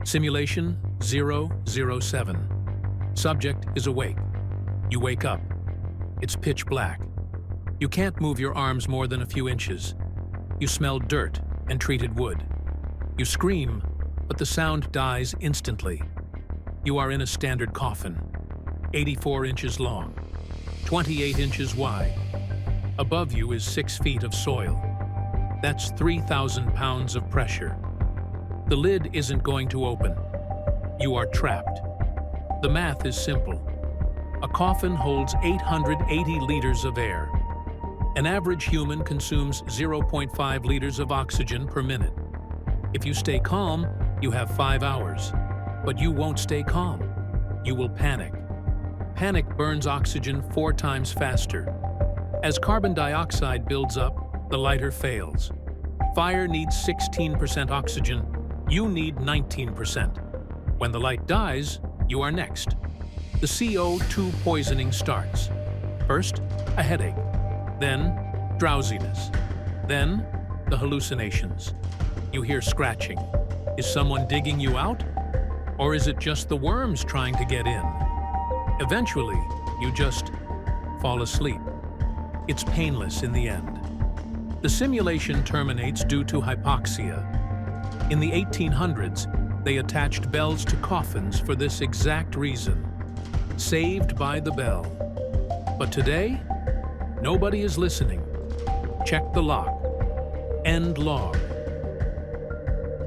Simulation 007. Subject is awake. You wake up. It's pitch black. You can't move your arms more than a few inches. You smell dirt and treated wood. You scream, but the sound dies instantly. You are in a standard coffin, 84 inches long, 28 inches wide. Above you is 6 feet of soil. That's 3,000 pounds of pressure. The lid isn't going to open. You are trapped. The math is simple. A coffin holds 880 liters of air. An average human consumes 0.5 liters of oxygen per minute. If you stay calm, you have 5 hours. But you won't stay calm. You will panic. Panic burns oxygen 4 times faster. As carbon dioxide builds up, the lighter fails. Fire needs 16% oxygen. You need 19%. When the light dies, you are next. The CO2 poisoning starts. First, a headache. Then, drowsiness. Then, the hallucinations. You hear scratching. Is someone digging you out? Or is it just the worms trying to get in? Eventually, you just fall asleep. It's painless in the end. The simulation terminates due to hypoxia. In the 1800s, they attached bells to coffins for this exact reason. Saved by the bell. But today, nobody is listening. Check the lock. End log.